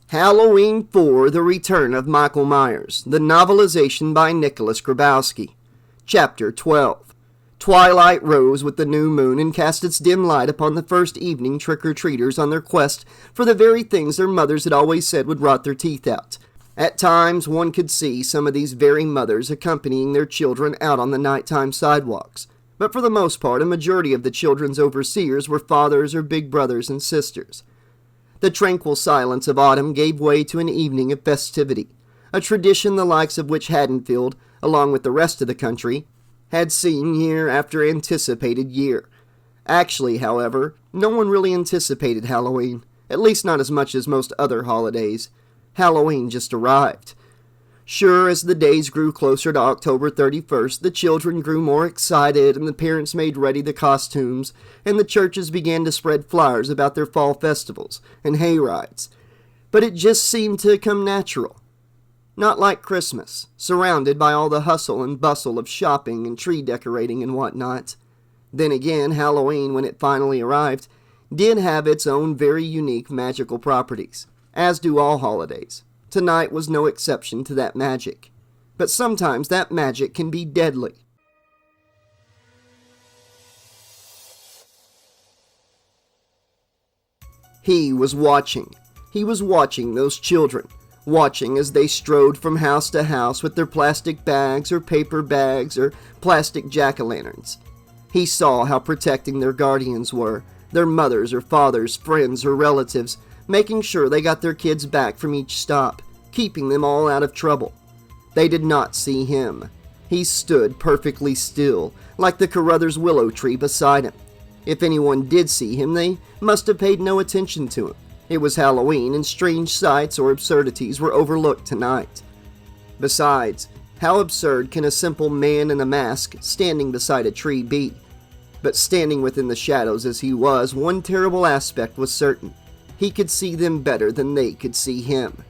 Halloween 4, The Return of Michael Myers, the novelization by Nicholas Grabowsky. Chapter 12. Twilight rose with the new moon and cast its dim light upon the first evening trick-or-treaters on their quest for the very things their mothers had always said would rot their teeth out. At times, one could see some of these very mothers accompanying their children out on the nighttime sidewalks, but for the most part, a majority of the children's overseers were fathers or big brothers and sisters. The tranquil silence of autumn gave way to an evening of festivity, a tradition the likes of which Haddonfield, along with the rest of the country, had seen year after anticipated year. Actually, however, no one really anticipated Halloween, at least not as much as most other holidays. Halloween just arrived. Sure, as the days grew closer to October 31st, the children grew more excited and the parents made ready the costumes, and the churches began to spread flyers about their fall festivals and hay rides. But it just seemed to come natural. Not like Christmas, surrounded by all the hustle and bustle of shopping and tree decorating and whatnot. Then again, Halloween, when it finally arrived, did have its own very unique magical properties, as do all holidays. Tonight was no exception to that magic. But sometimes that magic can be deadly. He was watching. He was watching those children. Watching as they strode from house to house with their plastic bags or paper bags or plastic jack-o'-lanterns. He saw how protecting their guardians were, their mothers or fathers, friends or relatives, making sure they got their kids back from each stop, keeping them all out of trouble. They did not see him. He stood perfectly still, like the Carruthers willow tree beside him. If anyone did see him, they must have paid no attention to him. It was Halloween, and strange sights or absurdities were overlooked tonight. Besides, how absurd can a simple man in a mask standing beside a tree be? But standing within the shadows as he was, one terrible aspect was certain. He could see them better than they could see him.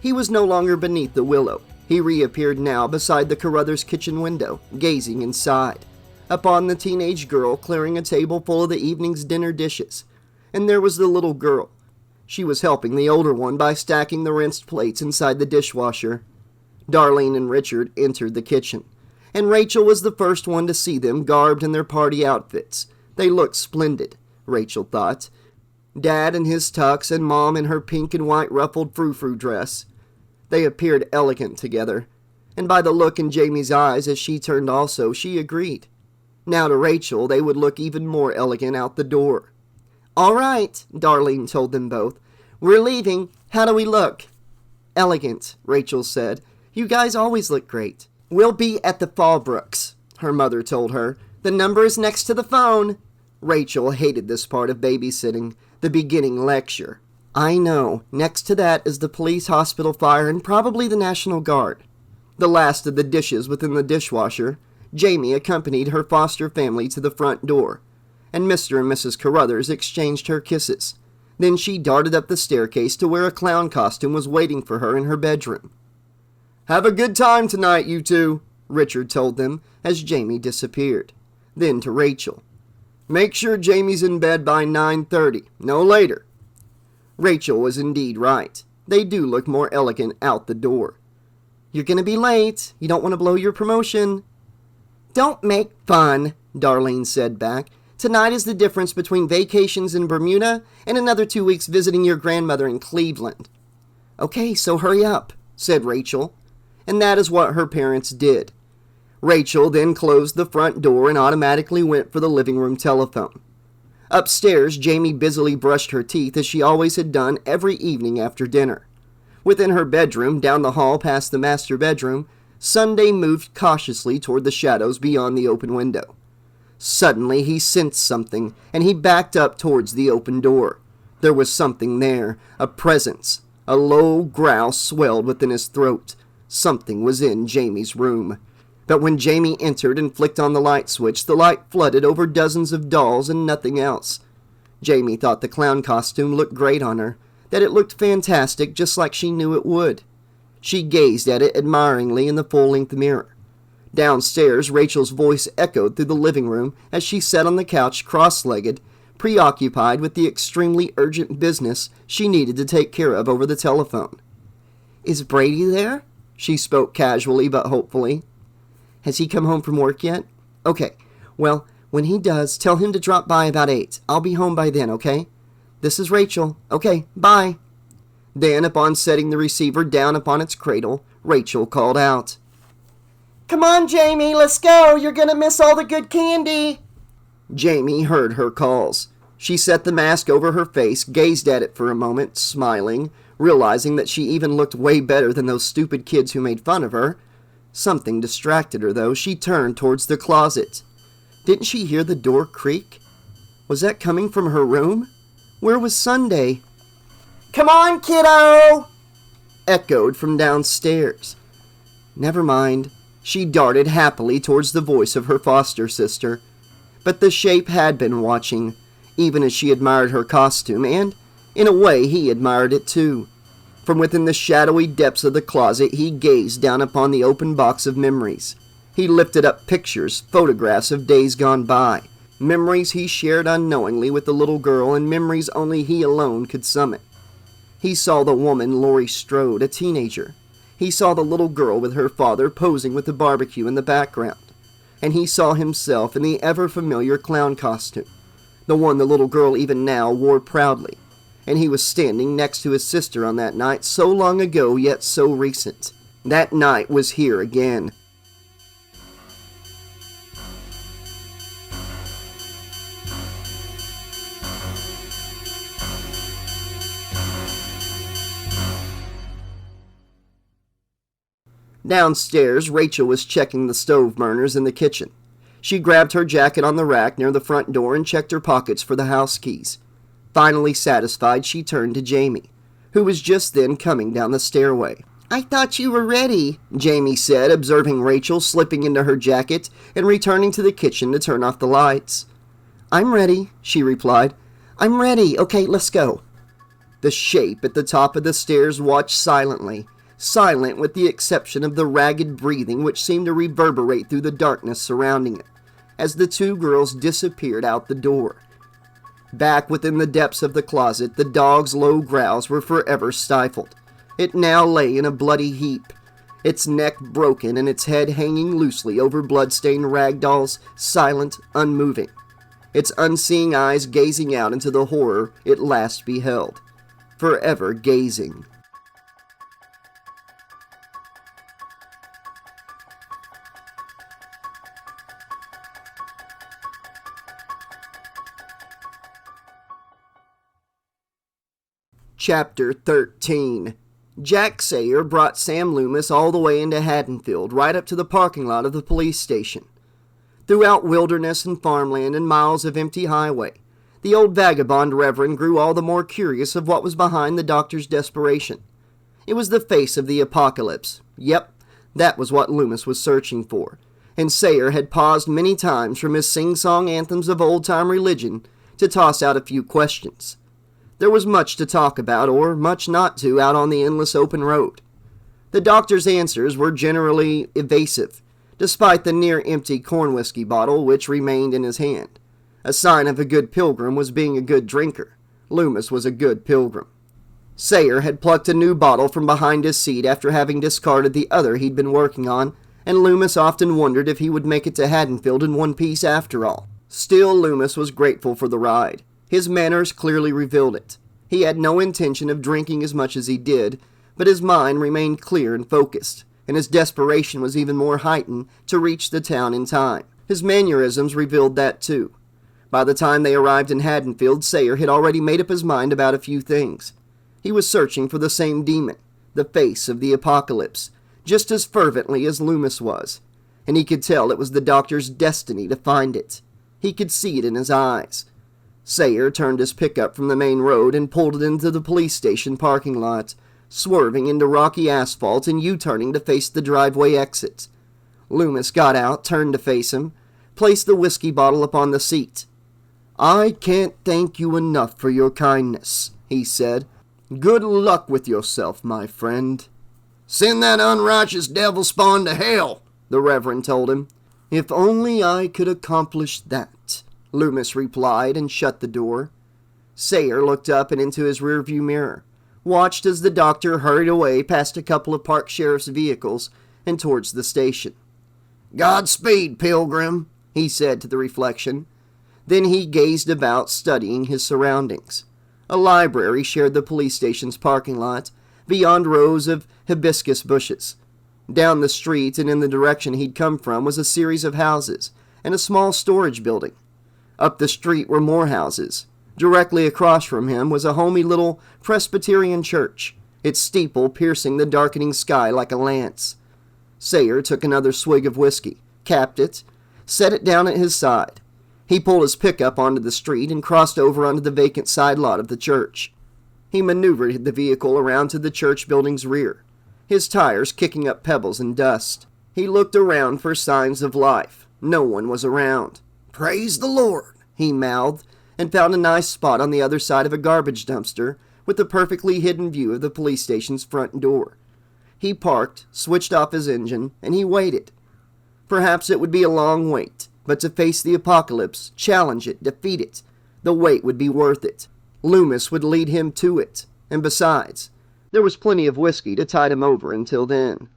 He was no longer beneath the willow. He reappeared now beside the Carruthers' kitchen window, gazing inside, upon the teenage girl clearing a table full of the evening's dinner dishes. And there was the little girl. She was helping the older one by stacking the rinsed plates inside the dishwasher. Darlene and Richard entered the kitchen, and Rachel was the first one to see them garbed in their party outfits. They looked splendid, Rachel thought. Dad in his tux and Mom in her pink and white ruffled frou-frou dress. They appeared elegant together, and by the look in Jamie's eyes as she turned also, she agreed. Now to Rachel, they would look even more elegant out the door. "All right," Darlene told them both. "We're leaving. How do we look?" "Elegant," Rachel said. "You guys always look great." "We'll be at the Fallbrooks," her mother told her. "The number is next to the phone." Rachel hated this part of babysitting, the beginning lecture. "I know. Next to that is the police, hospital, fire, and probably the National Guard." The last of the dishes within the dishwasher, Jamie accompanied her foster family to the front door, and Mr. and Mrs. Carruthers exchanged her kisses. Then she darted up the staircase to where a clown costume was waiting for her in her bedroom. "Have a good time tonight, you two," Richard told them as Jamie disappeared. Then to Rachel, "Make sure Jamie's in bed by 9:30, no later." Rachel was indeed right. They do look more elegant out the door. "You're going to be late. You don't want to blow your promotion." "Don't make fun," Darlene said back. "Tonight is the difference between vacations in Bermuda and another 2 weeks visiting your grandmother in Cleveland." "Okay, so hurry up," said Rachel. And that is what her parents did. Rachel then closed the front door and automatically went for the living room telephone. Upstairs, Jamie busily brushed her teeth as she always had done every evening after dinner. Within her bedroom, down the hall past the master bedroom, Sunday moved cautiously toward the shadows beyond the open window. Suddenly, he sensed something, and he backed up towards the open door. There was something there, a presence. A low growl swelled within his throat. Something was in Jamie's room. But when Jamie entered and flicked on the light switch, the light flooded over dozens of dolls and nothing else. Jamie thought the clown costume looked great on her, that it looked fantastic just like she knew it would. She gazed at it admiringly in the full-length mirror. Downstairs, Rachel's voice echoed through the living room as she sat on the couch cross-legged, preoccupied with the extremely urgent business she needed to take care of over the telephone. "Is Brady there?" She spoke casually but hopefully. "Has he come home from work yet? Okay, well, when he does, tell him to drop by about 8. I'll be home by then, okay? This is Rachel. Okay, bye." Then, upon setting the receiver down upon its cradle, Rachel called out, "Come on, Jamie, let's go. You're gonna miss all the good candy." Jamie heard her calls. She set the mask over her face, gazed at it for a moment, smiling, realizing that she even looked way better than those stupid kids who made fun of her. Something distracted her, though. She turned towards the closet. Didn't she hear the door creak? Was that coming from her room? Where was Sunday? "Come on, kiddo!" echoed from downstairs. Never mind. She darted happily towards the voice of her foster sister. But the shape had been watching, even as she admired her costume, and, in a way, he admired it too. From within the shadowy depths of the closet, he gazed down upon the open box of memories. He lifted up pictures, photographs of days gone by, memories he shared unknowingly with the little girl and memories only he alone could summon. He saw the woman Laurie Strode, a teenager. He saw the little girl with her father posing with the barbecue in the background. And he saw himself in the ever-familiar clown costume, the one the little girl even now wore proudly. And he was standing next to his sister on that night so long ago yet so recent. That night was here again. Downstairs, Rachel was checking the stove burners in the kitchen. She grabbed her jacket on the rack near the front door and checked her pockets for the house keys. Finally satisfied, she turned to Jamie, who was just then coming down the stairway. "I thought you were ready," Jamie said, observing Rachel slipping into her jacket and returning to the kitchen to turn off the lights. "I'm ready," she replied. "I'm ready. Okay, let's go." The shape at the top of the stairs watched silently, silent with the exception of the ragged breathing which seemed to reverberate through the darkness surrounding it, as the two girls disappeared out the door. Back within the depths of the closet, the dog's low growls were forever stifled. It now lay in a bloody heap, its neck broken and its head hanging loosely over blood-stained rag dolls, silent, unmoving, its unseeing eyes gazing out into the horror it last beheld, forever gazing. Chapter 13. Jack Sayer brought Sam Loomis all the way into Haddonfield, right up to the parking lot of the police station. Throughout wilderness and farmland and miles of empty highway, the old vagabond reverend grew all the more curious of what was behind the doctor's desperation. It was the face of the apocalypse. Yep, that was what Loomis was searching for, and Sayer had paused many times from his sing-song anthems of old-time religion to toss out a few questions. There was much to talk about, or much not to, out on the endless open road. The doctor's answers were generally evasive, despite the near-empty corn whiskey bottle which remained in his hand. A sign of a good pilgrim was being a good drinker. Loomis was a good pilgrim. Sayer had plucked a new bottle from behind his seat after having discarded the other he'd been working on, and Loomis often wondered if he would make it to Haddonfield in one piece after all. Still, Loomis was grateful for the ride. His manners clearly revealed it. He had no intention of drinking as much as he did, but his mind remained clear and focused, and his desperation was even more heightened to reach the town in time. His mannerisms revealed that too. By the time they arrived in Haddonfield, Sayer had already made up his mind about a few things. He was searching for the same demon, the face of the apocalypse, just as fervently as Loomis was, and he could tell it was the doctor's destiny to find it. He could see it in his eyes. Sayer turned his pickup from the main road and pulled it into the police station parking lot, swerving into rocky asphalt and U-turning to face the driveway exit. Loomis got out, turned to face him, placed the whiskey bottle upon the seat. "I can't thank you enough for your kindness," he said. "Good luck with yourself, my friend." "Send that unrighteous devil spawn to hell," the Reverend told him. "If only I could accomplish that," Loomis replied and shut the door. Sayer looked up and into his rearview mirror, watched as the doctor hurried away past a couple of parked sheriff's vehicles and towards the station. "Godspeed, Pilgrim," he said to the reflection. Then he gazed about, studying his surroundings. A library shared the police station's parking lot, beyond rows of hibiscus bushes. Down the street and in the direction he'd come from was a series of houses and a small storage building. Up the street were more houses. Directly across from him was a homey little Presbyterian church, its steeple piercing the darkening sky like a lance. Sayer took another swig of whiskey, capped it, set it down at his side. He pulled his pickup onto the street and crossed over onto the vacant side lot of the church. He maneuvered the vehicle around to the church building's rear, his tires kicking up pebbles and dust. He looked around for signs of life. No one was around. "Praise the Lord," he mouthed, and found a nice spot on the other side of a garbage dumpster with a perfectly hidden view of the police station's front door. He parked, switched off his engine, and he waited. Perhaps it would be a long wait, but to face the apocalypse, challenge it, defeat it, the wait would be worth it. Loomis would lead him to it, and besides, there was plenty of whiskey to tide him over until then.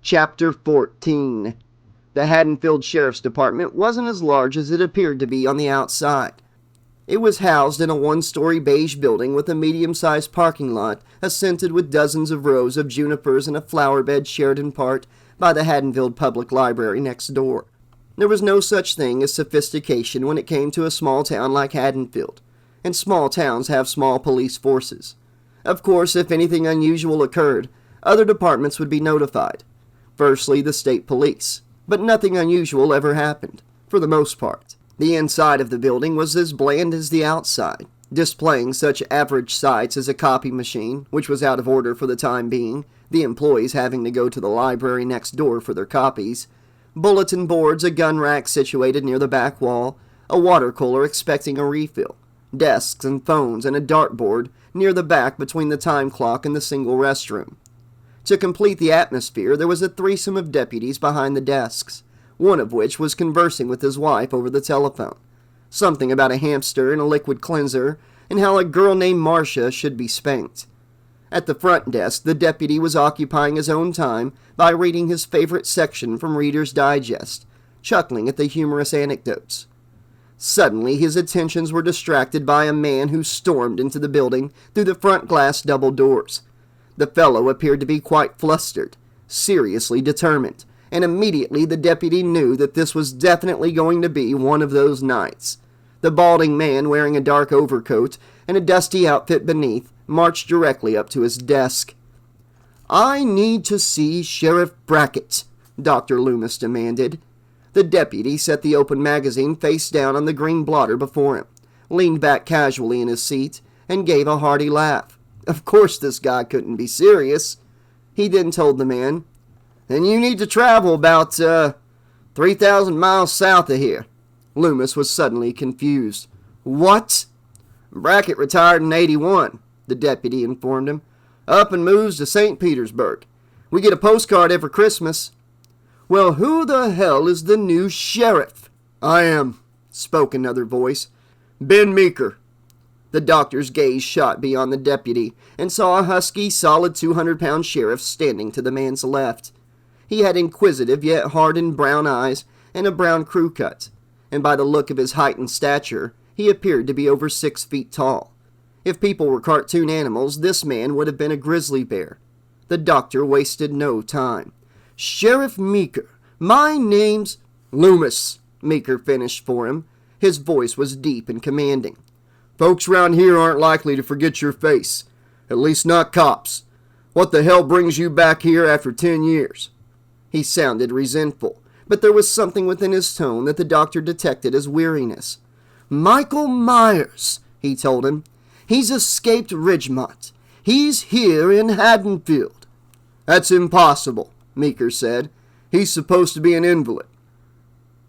Chapter 14. The Haddonfield Sheriff's Department wasn't as large as it appeared to be on the outside. It was housed in a one-story beige building with a medium-sized parking lot assented with dozens of rows of junipers and a flower bed shared in part by the Haddonfield Public Library next door. There was no such thing as sophistication when it came to a small town like Haddonfield, and small towns have small police forces. Of course, if anything unusual occurred, other departments would be notified. Firstly, the state police. But nothing unusual ever happened, for the most part. The inside of the building was as bland as the outside, displaying such average sights as a copy machine, which was out of order for the time being, the employees having to go to the library next door for their copies, bulletin boards, a gun rack situated near the back wall, a water cooler expecting a refill, desks and phones, and a dartboard near the back between the time clock and the single restroom. To complete the atmosphere, there was a threesome of deputies behind the desks, one of which was conversing with his wife over the telephone. Something about a hamster and a liquid cleanser, and how a girl named Marcia should be spanked. At the front desk, the deputy was occupying his own time by reading his favorite section from Reader's Digest, chuckling at the humorous anecdotes. Suddenly, his attentions were distracted by a man who stormed into the building through the front glass double doors. The fellow appeared to be quite flustered, seriously determined, and immediately the deputy knew that this was definitely going to be one of those nights. The balding man, wearing a dark overcoat and a dusty outfit beneath, marched directly up to his desk. "I need to see Sheriff Brackett," Dr. Loomis demanded. The deputy set the open magazine face down on the green blotter before him, leaned back casually in his seat, and gave a hearty laugh. Of course this guy couldn't be serious. He then told the man, "Then you need to travel about 3,000 miles south of here." Loomis was suddenly confused. "What?" "Brackett retired in 81, the deputy informed him. "Up and moves to St. Petersburg. We get a postcard every Christmas." "Well, who the hell is the new sheriff?" "I am," spoke another voice. "Ben Meeker." The doctor's gaze shot beyond the deputy and saw a husky, solid 200-pound sheriff standing to the man's left. He had inquisitive yet hardened brown eyes and a brown crew cut, and by the look of his height and stature, he appeared to be over 6 feet tall. If people were cartoon animals, this man would have been a grizzly bear. The doctor wasted no time. "Sheriff Meeker, my name's—" "Loomis," Meeker finished for him. His voice was deep and commanding. "Folks round here aren't likely to forget your face. At least not cops. What the hell brings you back here after 10 years? He sounded resentful, but there was something within his tone that the doctor detected as weariness. "Michael Myers," he told him. "He's escaped Ridgemont. He's here in Haddonfield." "That's impossible," Meeker said. "He's supposed to be an invalid.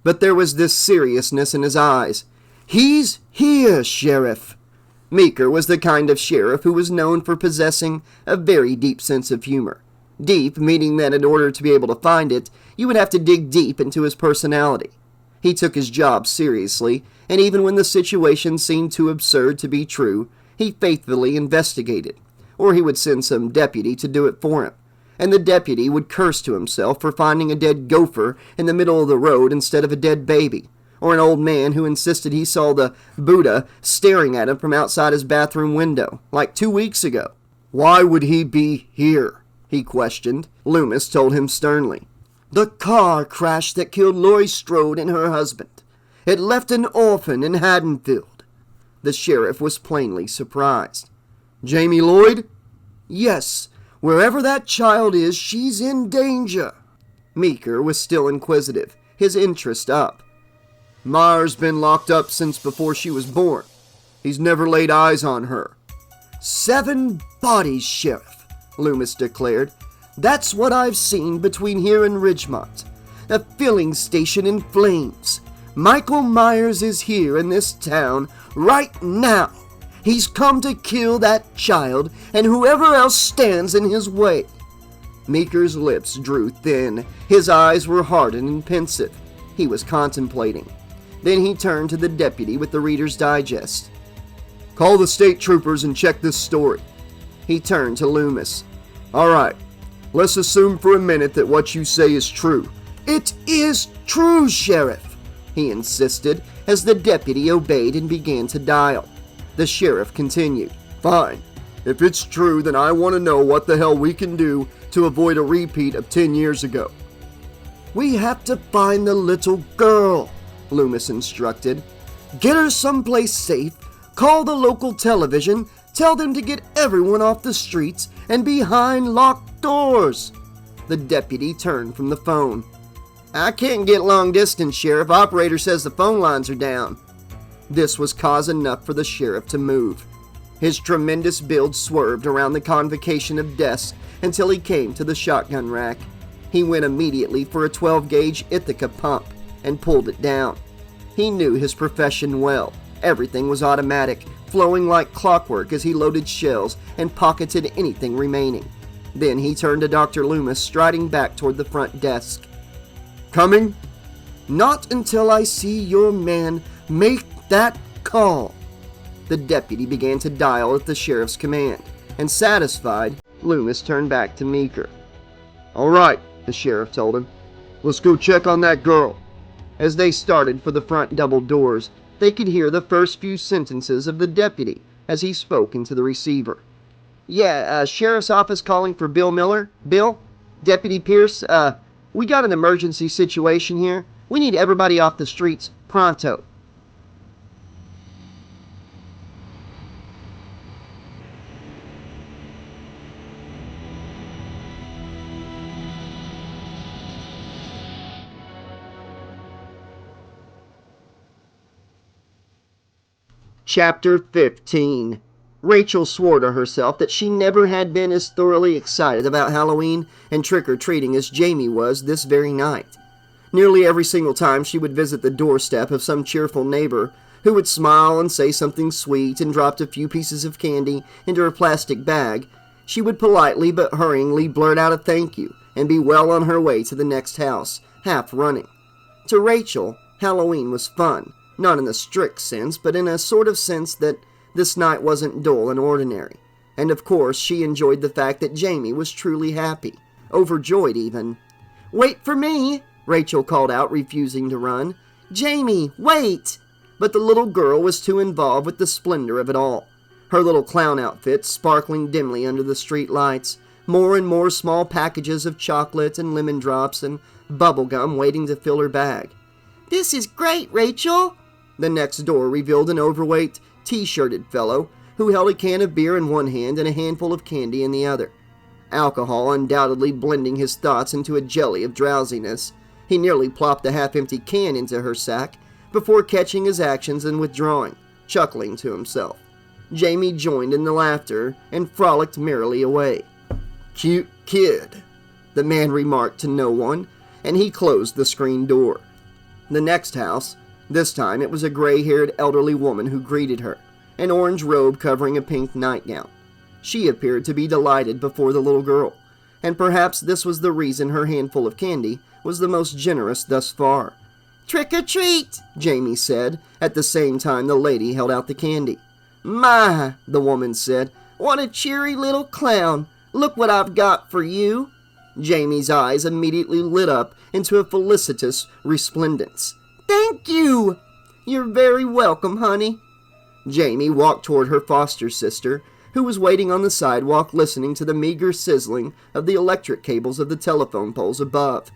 But there was this seriousness in his eyes. "He's here, Sheriff." Meeker was the kind of sheriff who was known for possessing a very deep sense of humor. Deep, meaning that in order to be able to find it, you would have to dig deep into his personality. He took his job seriously, and even when the situation seemed too absurd to be true, he faithfully investigated. Or he would send some deputy to do it for him. And the deputy would curse to himself for finding a dead gopher in the middle of the road instead of a dead baby, or an old man who insisted he saw the Buddha staring at him from outside his bathroom window, like 2 weeks ago. "Why would he be here?" he questioned. Loomis told him sternly. "The car crash that killed Laurie Strode and her husband. It left an orphan in Haddonfield." The sheriff was plainly surprised. "Jamie Lloyd?" "Yes. Wherever that child is, she's in danger." Meeker was still inquisitive, his interest up. "Myers been locked up since before she was born. He's never laid eyes on her." "7 bodies, Sheriff," Loomis declared. "That's what I've seen between here and Ridgemont. A filling station in flames. Michael Myers is here in this town right now. He's come to kill that child and whoever else stands in his way." Meeker's lips drew thin. His eyes were hardened and pensive. He was contemplating. Then he turned to the deputy with the Reader's Digest. "Call the state troopers and check this story." He turned to Loomis. "All right, let's assume for a minute that what you say is true." "It is true, Sheriff," he insisted as the deputy obeyed and began to dial. The sheriff continued. "Fine. If it's true, then I want to know what the hell we can do to avoid a repeat of 10 years ago." "We have to find the little girl," Loomis instructed. "Get her someplace safe, call the local television, tell them to get everyone off the streets and behind locked doors." The deputy turned from the phone. "I can't get long distance, Sheriff. Operator says the phone lines are down." This was cause enough for the sheriff to move. His tremendous build swerved around the convocation of desks until he came to the shotgun rack. He went immediately for a 12-gauge Ithaca pump and pulled it down. He knew his profession well. Everything was automatic, flowing like clockwork as he loaded shells and pocketed anything remaining. Then he turned to Dr. Loomis, striding back toward the front desk. "Coming?" "Not until I see your man make that call." The deputy began to dial at the sheriff's command, and satisfied, Loomis turned back to Meeker. "All right," the sheriff told him. "Let's go check on that girl." As they started for the front double doors, they could hear the first few sentences of the deputy as he spoke into the receiver. "Yeah, sheriff's office calling for Bill Miller. Bill? Deputy Pierce, we got an emergency situation here. We need everybody off the streets, pronto." Chapter 15. Rachel swore to herself that she never had been as thoroughly excited about Halloween and trick-or-treating as Jamie was this very night. Nearly every single time she would visit the doorstep of some cheerful neighbor who would smile and say something sweet and dropped a few pieces of candy into her plastic bag, she would politely but hurriedly blurt out a thank you and be well on her way to the next house, half running. To Rachel, Halloween was fun. Not in a strict sense, but in a sort of sense that this night wasn't dull and ordinary. And of course, she enjoyed the fact that Jamie was truly happy, overjoyed even. "Wait for me," Rachel called out, refusing to run. "Jamie, wait!" But the little girl was too involved with the splendor of it all. Her little clown outfit sparkling dimly under the street lights, more and more small packages of chocolate and lemon drops and bubble gum waiting to fill her bag. "This is great, Rachel!" The next door revealed an overweight, t-shirted fellow who held a can of beer in one hand and a handful of candy in the other. Alcohol undoubtedly blending his thoughts into a jelly of drowsiness, he nearly plopped the half-empty can into her sack before catching his actions and withdrawing, chuckling to himself. Jamie joined in the laughter and frolicked merrily away. "Cute kid," the man remarked to no one, and he closed the screen door. The next house, this time it was a gray-haired elderly woman who greeted her, an orange robe covering a pink nightgown. She appeared to be delighted before the little girl, and perhaps this was the reason her handful of candy was the most generous thus far. "Trick or treat," Jamie said, at the same time the lady held out the candy. "My," the woman said, "what a cheery little clown. Look what I've got for you." Jamie's eyes immediately lit up into a felicitous resplendence. "Thank you." "You're very welcome, honey." Jamie walked toward her foster sister, who was waiting on the sidewalk listening to the meager sizzling of the electric cables of the telephone poles above,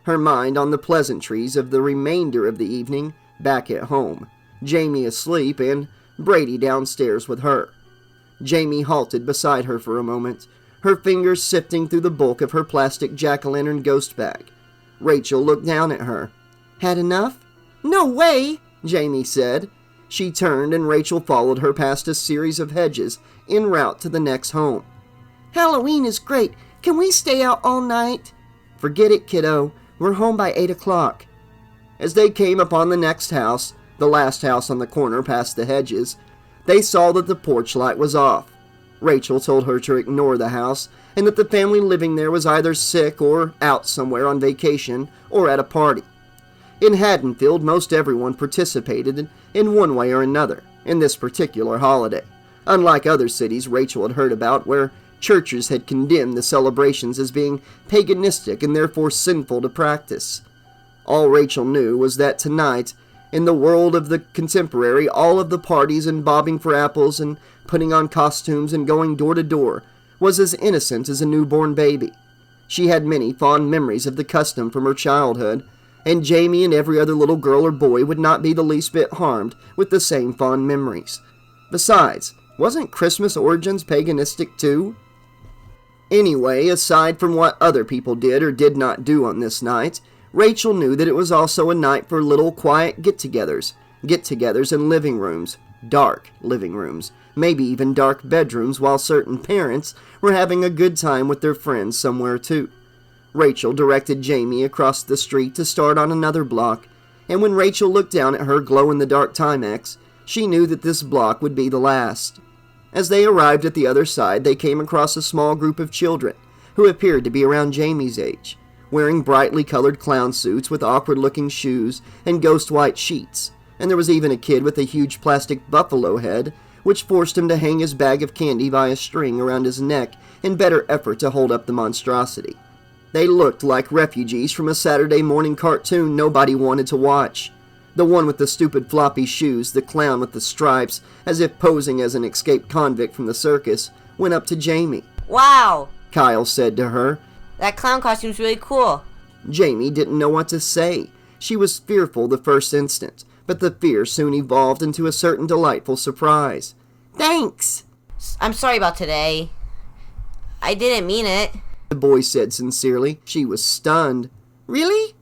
her mind on the pleasantries of the remainder of the evening back at home, Jamie asleep and Brady downstairs with her. Jamie halted beside her for a moment, her fingers sifting through the bulk of her plastic jack-o'-lantern ghost bag. Rachel looked down at her. "Had enough?" "No way," Jamie said. She turned and Rachel followed her past a series of hedges en route to the next home. "Halloween is great. Can we stay out all night?" "Forget it, kiddo. We're home by 8 o'clock. As they came upon the next house, the last house on the corner past the hedges, they saw that the porch light was off. Rachel told her to ignore the house and that the family living there was either sick or out somewhere on vacation or at a party. In Haddonfield, most everyone participated in one way or another in this particular holiday, unlike other cities Rachel had heard about where churches had condemned the celebrations as being paganistic and therefore sinful to practice. All Rachel knew was that tonight, in the world of the contemporary, all of the parties and bobbing for apples and putting on costumes and going door to door was as innocent as a newborn baby. She had many fond memories of the custom from her childhood, and Jamie and every other little girl or boy would not be the least bit harmed with the same fond memories. Besides, wasn't Christmas origins paganistic too? Anyway, aside from what other people did or did not do on this night, Rachel knew that it was also a night for little quiet get-togethers in living rooms, dark living rooms, maybe even dark bedrooms, while certain parents were having a good time with their friends somewhere too. Rachel directed Jamie across the street to start on another block, and when Rachel looked down at her glow-in-the-dark Timex, she knew that this block would be the last. As they arrived at the other side, they came across a small group of children who appeared to be around Jamie's age, wearing brightly colored clown suits with awkward-looking shoes and ghost-white sheets, and there was even a kid with a huge plastic buffalo head, which forced him to hang his bag of candy by a string around his neck in better effort to hold up the monstrosity. They looked like refugees from a Saturday morning cartoon nobody wanted to watch. The one with the stupid floppy shoes, the clown with the stripes, as if posing as an escaped convict from the circus, went up to Jamie. "Wow," Kyle said to her. "that clown costume's really cool." Jamie didn't know what to say. She was fearful the first instant, but the fear soon evolved into a certain delightful surprise. "Thanks." "I'm sorry about today. I didn't mean it," the boy said sincerely. She was stunned. "Really?"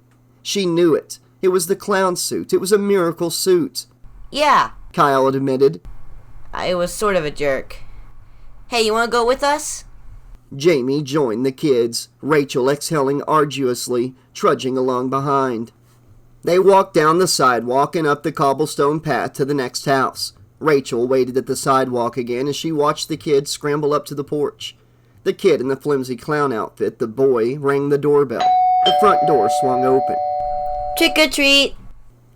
She knew it. It was the clown suit. It was a miracle suit. "Yeah," Kyle admitted. "I was sort of a jerk. Hey, you want to go with us?" Jamie joined the kids, Rachel exhaling arduously, trudging along behind. They walked down the sidewalk and up the cobblestone path to the next house. Rachel waited at the sidewalk again as she watched the kids scramble up to the porch. The kid in the flimsy clown outfit, the boy, rang the doorbell. The front door swung open. "Trick or treat,"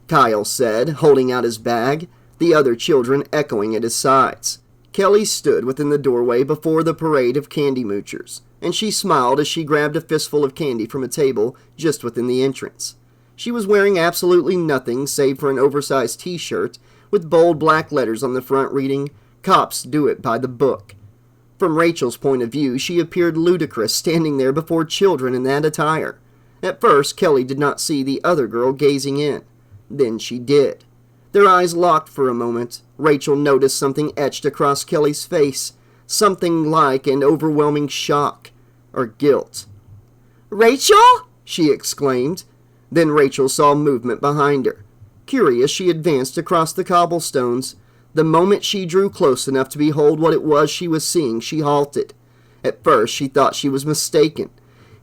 Kyle said, holding out his bag, the other children echoing at his sides. Kelly stood within the doorway before the parade of candy moochers, and she smiled as she grabbed a fistful of candy from a table just within the entrance. She was wearing absolutely nothing save for an oversized t-shirt with bold black letters on the front reading, "Cops do it by the book." From Rachel's point of view, she appeared ludicrous standing there before children in that attire. At first, Kelly did not see the other girl gazing in. Then she did. Their eyes locked for a moment. Rachel noticed something etched across Kelly's face, something like an overwhelming shock or guilt. "Rachel?" she exclaimed. Then Rachel saw movement behind her. Curious, she advanced across the cobblestones. The moment she drew close enough to behold what it was she was seeing, she halted. At first, she thought she was mistaken.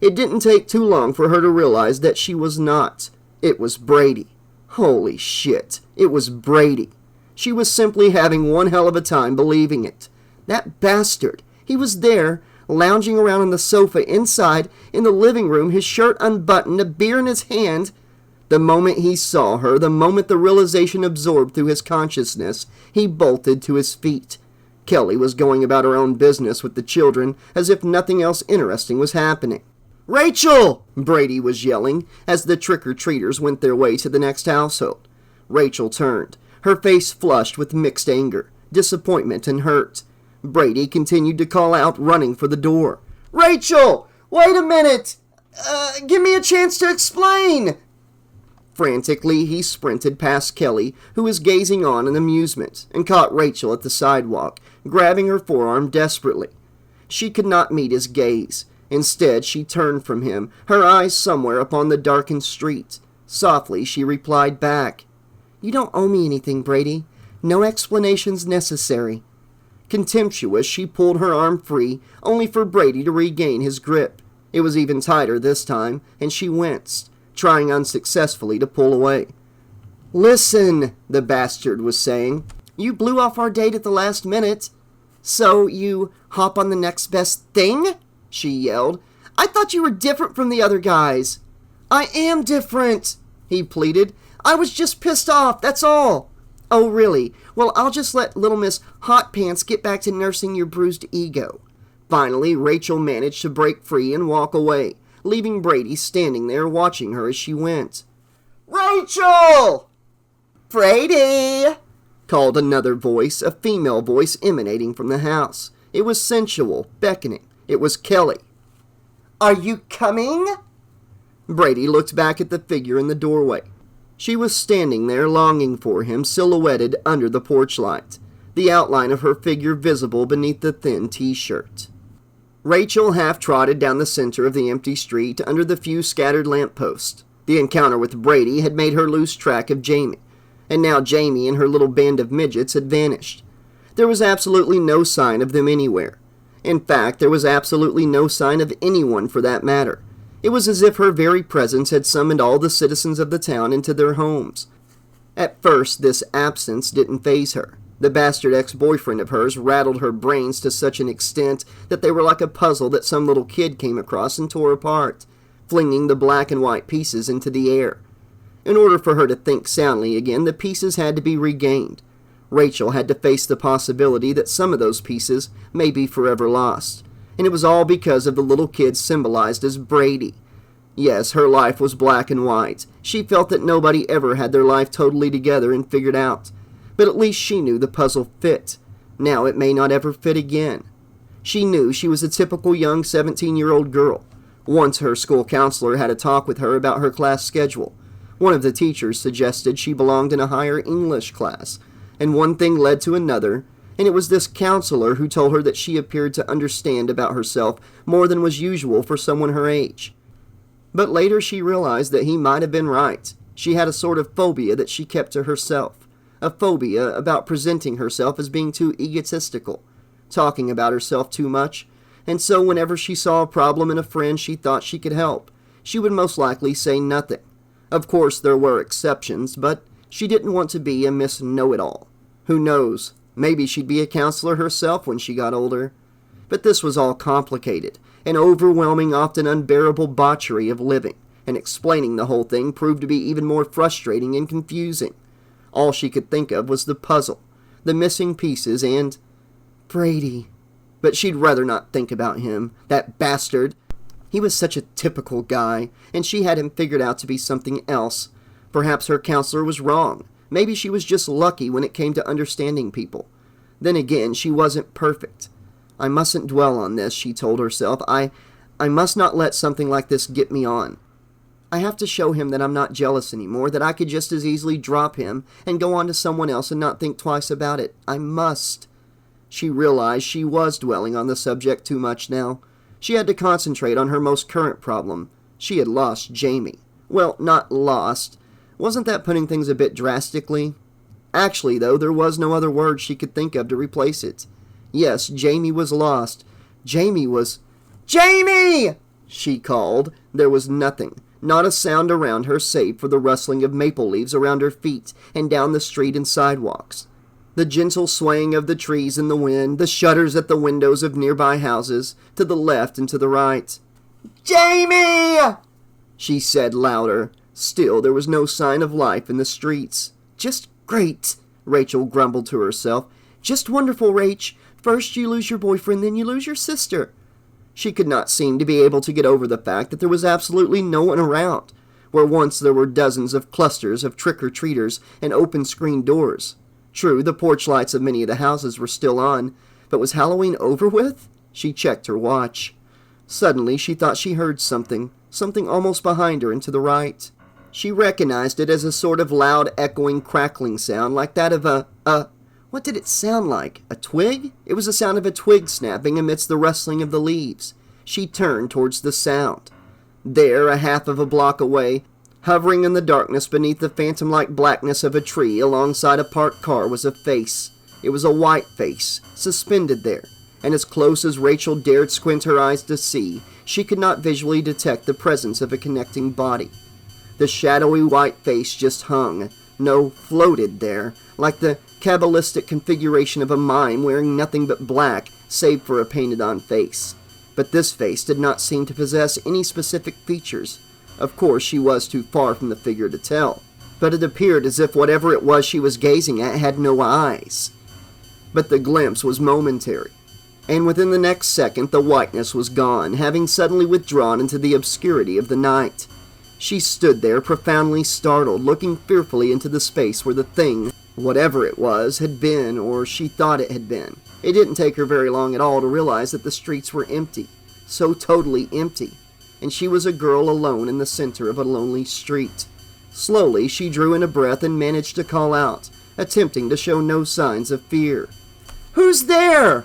It didn't take too long for her to realize that she was not. It was Brady. Holy shit, it was Brady. She was simply having one hell of a time believing it. That bastard, he was there, lounging around on the sofa inside, in the living room, his shirt unbuttoned, a beer in his hand. The moment he saw her, the moment the realization absorbed through his consciousness, he bolted to his feet. Kelly was going about her own business with the children as if nothing else interesting was happening. "Rachel!" Brady was yelling as the trick-or-treaters went their way to the next household. Rachel turned, her face flushed with mixed anger, disappointment, and hurt. Brady continued to call out, running for the door. "Rachel! Wait a minute! Give me a chance to explain!" Frantically, he sprinted past Kelly, who was gazing on in amusement, and caught Rachel at the sidewalk, grabbing her forearm desperately. She could not meet his gaze. Instead, she turned from him, her eyes somewhere upon the darkened street. Softly, she replied back, "You don't owe me anything, Brady. No explanations necessary." Contemptuous, she pulled her arm free, only for Brady to regain his grip. It was even tighter this time, and she winced, trying unsuccessfully to pull away. "Listen," the bastard was saying. "You blew off our date at the last minute. So you hop on the next best thing?" she yelled. "I thought you were different from the other guys." "I am different," he pleaded. "I was just pissed off, that's all." "Oh, really? Well, I'll just let Little Miss Hot Pants get back to nursing your bruised ego." Finally, Rachel managed to break free and walk away, leaving Brady standing there watching her as she went. "Rachel!" "Brady!" called another voice, a female voice emanating from the house. It was sensual, beckoning. It was Kelly. "Are you coming?" Brady looked back at the figure in the doorway. She was standing there longing for him, silhouetted under the porch light, the outline of her figure visible beneath the thin t-shirt. Rachel half-trotted down the center of the empty street under the few scattered lampposts. The encounter with Brady had made her lose track of Jamie, and now Jamie and her little band of midgets had vanished. There was absolutely no sign of them anywhere. In fact, there was absolutely no sign of anyone for that matter. It was as if her very presence had summoned all the citizens of the town into their homes. At first, this absence didn't faze her. The bastard ex-boyfriend of hers rattled her brains to such an extent that they were like a puzzle that some little kid came across and tore apart, flinging the black and white pieces into the air. In order for her to think soundly again, the pieces had to be regained. Rachel had to face the possibility that some of those pieces may be forever lost. And it was all because of the little kid symbolized as Brady. Yes, her life was black and white. She felt that nobody ever had their life totally together and figured out. But at least she knew the puzzle fit. Now it may not ever fit again. She knew she was a typical young 17-year-old girl. Once her school counselor had a talk with her about her class schedule. One of the teachers suggested she belonged in a higher English class, and one thing led to another, and it was this counselor who told her that she appeared to understand about herself more than was usual for someone her age. But later she realized that he might have been right. She had a sort of phobia that she kept to herself, a phobia about presenting herself as being too egotistical, talking about herself too much, and so whenever she saw a problem in a friend she thought she could help, she would most likely say nothing. Of course there were exceptions, but she didn't want to be a Miss Know-It-All. Who knows? Maybe she'd be a counselor herself when she got older. But this was all complicated, an overwhelming, often unbearable botchery of living, and explaining the whole thing proved to be even more frustrating and confusing. All she could think of was the puzzle, the missing pieces, and Brady. But she'd rather not think about him, that bastard. He was such a typical guy, and she had him figured out to be something else. Perhaps her counselor was wrong. Maybe she was just lucky when it came to understanding people. Then again, she wasn't perfect. I mustn't dwell on this, she told herself. I must not let something like this get me on. I have to show him that I'm not jealous anymore, that I could just as easily drop him and go on to someone else and not think twice about it. I must. She realized she was dwelling on the subject too much now. She had to concentrate on her most current problem. She had lost Jamie. Well, not lost. Wasn't that putting things a bit drastically? Actually, though, there was no other word she could think of to replace it. Yes, Jamie was lost. Jamie was... "Jamie!" she called. There was nothing. Not a sound around her save for the rustling of maple leaves around her feet and down the street and sidewalks. The gentle swaying of the trees in the wind, the shutters at the windows of nearby houses, to the left and to the right. "Jamie!" she said louder. Still, there was no sign of life in the streets. "Just great," Rachel grumbled to herself. "Just wonderful, Rach. First you lose your boyfriend, then you lose your sister." She could not seem to be able to get over the fact that there was absolutely no one around, where once there were dozens of clusters of trick-or-treaters and open screen doors. True, the porch lights of many of the houses were still on, but was Halloween over with? She checked her watch. Suddenly, she thought she heard something almost behind her and to the right. She recognized it as a sort of loud, echoing, crackling sound like that of what did it sound like? A twig? It was the sound of a twig snapping amidst the rustling of the leaves. She turned towards the sound. There, a half of a block away, hovering in the darkness beneath the phantom-like blackness of a tree alongside a parked car, was a face. It was a white face, suspended there, and as close as Rachel dared squint her eyes to see, she could not visually detect the presence of a connecting body. The shadowy white face just hung, floated there, like the cabalistic configuration of a mime wearing nothing but black, save for a painted-on face. But this face did not seem to possess any specific features. Of course, she was too far from the figure to tell, but it appeared as if whatever it was she was gazing at had no eyes. But the glimpse was momentary, and within the next second the whiteness was gone, having suddenly withdrawn into the obscurity of the night. She stood there, profoundly startled, looking fearfully into the space where the thing, whatever it was, had been, or she thought it had been. It didn't take her very long at all to realize that the streets were empty, so totally empty, and she was a girl alone in the center of a lonely street. Slowly, she drew in a breath and managed to call out, attempting to show no signs of fear. "Who's there?"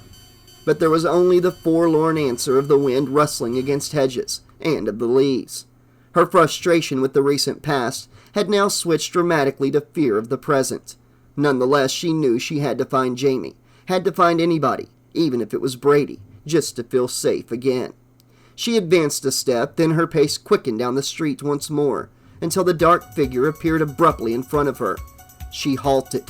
But there was only the forlorn answer of the wind rustling against hedges, and of the leaves. Her frustration with the recent past had now switched dramatically to fear of the present. Nonetheless, she knew she had to find Jamie, had to find anybody, even if it was Brady, just to feel safe again. She advanced a step, then her pace quickened down the street once more, until the dark figure appeared abruptly in front of her. She halted.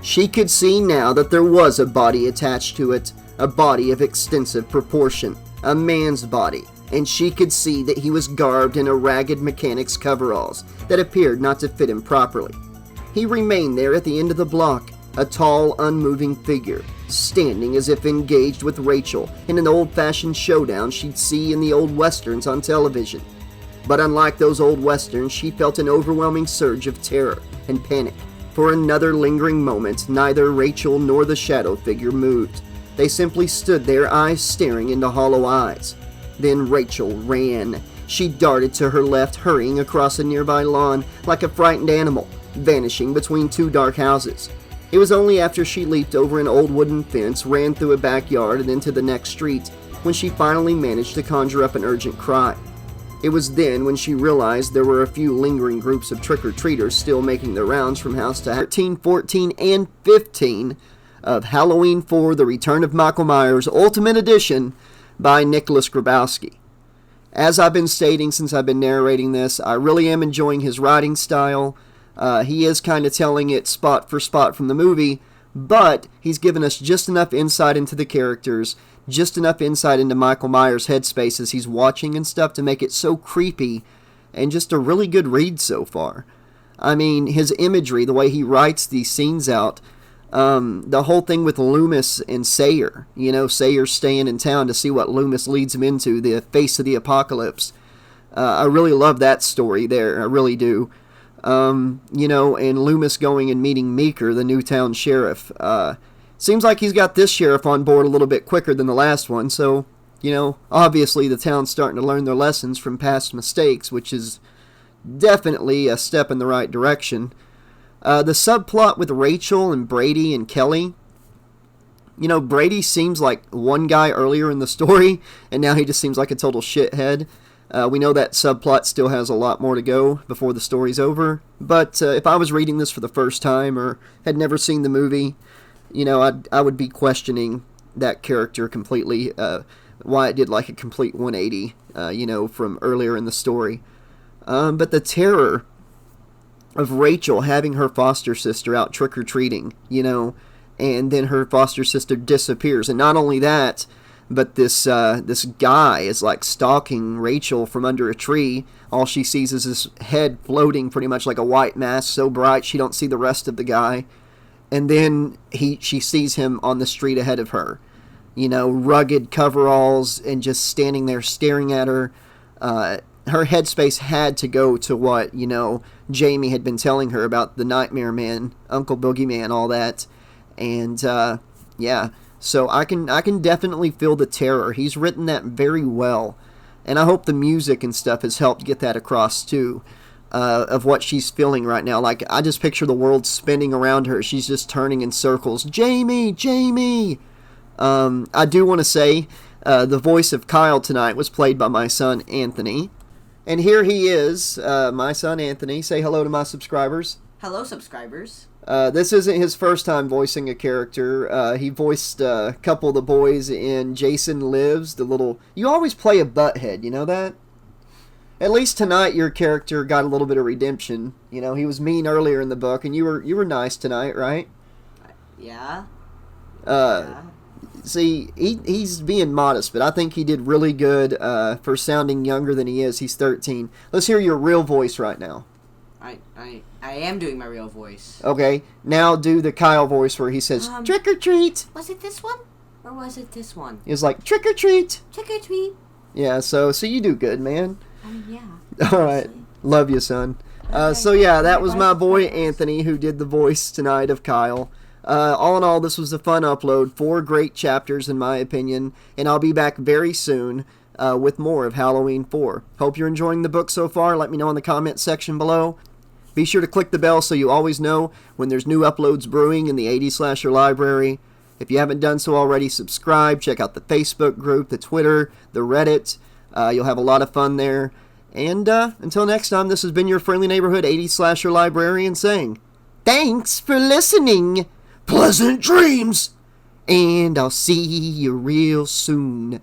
She could see now that there was a body attached to it, a body of extensive proportion, a man's body, and she could see that he was garbed in a ragged mechanic's coveralls that appeared not to fit him properly. He remained there at the end of the block, a tall, unmoving figure, standing as if engaged with Rachel in an old-fashioned showdown she'd see in the old westerns on television. But unlike those old westerns, she felt an overwhelming surge of terror and panic. For another lingering moment, neither Rachel nor the shadow figure moved. They simply stood there, eyes staring into hollow eyes. Then Rachel ran. She darted to her left, hurrying across a nearby lawn like a frightened animal, vanishing between two dark houses. It was only after she leaped over an old wooden fence, ran through a backyard and into the next street, when she finally managed to conjure up an urgent cry. It was then when she realized there were a few lingering groups of trick-or-treaters still making their rounds from house to house. 13, 14, and 15 of Halloween 4, The Return of Michael Myers, Ultimate Edition, by Nicholas Grabowsky. As I've been stating since I've been narrating this, I really am enjoying his writing style. He is kind of telling it spot for spot from the movie, but he's given us just enough insight into the characters, just enough insight into Michael Myers' headspace as he's watching and stuff to make it so creepy, and just a really good read so far. I mean, his imagery, the way he writes these scenes out, the whole thing with Loomis and Sayer, Sayer staying in town to see what Loomis leads him into, the face of the apocalypse. I really love that story there, I really do. And Loomis going and meeting Meeker, the new town sheriff. Seems like he's got this sheriff on board a little bit quicker than the last one, so, obviously the town's starting to learn their lessons from past mistakes, which is definitely a step in the right direction. The subplot with Rachel and Brady and Kelly, Brady seems like one guy earlier in the story, and now he just seems like a total shithead. We know that subplot still has a lot more to go before the story's over, but if I was reading this for the first time or had never seen the movie, I would be questioning that character completely, why it did like a complete 180, from earlier in the story. But the terror of Rachel having her foster sister out trick-or-treating, and then her foster sister disappears. And not only that, but this guy is like stalking Rachel from under a tree. All she sees is his head floating pretty much like a white mask, so bright she don't see the rest of the guy. And then she sees him on the street ahead of her. Rugged coveralls and just standing there staring at her. Her headspace had to go to what, Jamie had been telling her about the Nightmare Man, Uncle Boogeyman, all that. And, yeah, so I can definitely feel the terror. He's written that very well. And I hope the music and stuff has helped get that across, too, of what she's feeling right now. Like, I just picture the world spinning around her. She's just turning in circles. Jamie! Jamie! I do want to say, the voice of Kyle tonight was played by my son, Anthony. And here he is, my son Anthony. Say hello to my subscribers. Hello, subscribers. This isn't his first time voicing a character. He voiced a couple of the boys in Jason Lives, the little... You always play a butthead, you know that? At least tonight your character got a little bit of redemption. He was mean earlier in the book, and you were nice tonight, right? Yeah. Yeah. See, he's being modest, but I think he did really good for sounding younger than he is. He's 13. Let's hear your real voice right now. I am doing my real voice. Okay, now do the Kyle voice where he says, trick or treat. Was it this one? Or was it this one? He was like, trick or treat. Trick or treat. Yeah, so you do good, man. Yeah. All right. Love you, son. So yeah, that was my boy Anthony who did the voice tonight of Kyle. All in all, this was a fun upload. 4 great chapters, in my opinion. And I'll be back very soon with more of Halloween 4. Hope you're enjoying the book so far. Let me know in the comment section below. Be sure to click the bell so you always know when there's new uploads brewing in the 80s Slasher Library. If you haven't done so already, subscribe. Check out the Facebook group, the Twitter, the Reddit. You'll have a lot of fun there. And until next time, this has been your friendly neighborhood 80s Slasher Librarian saying, thanks for listening. Pleasant dreams. And I'll see you real soon.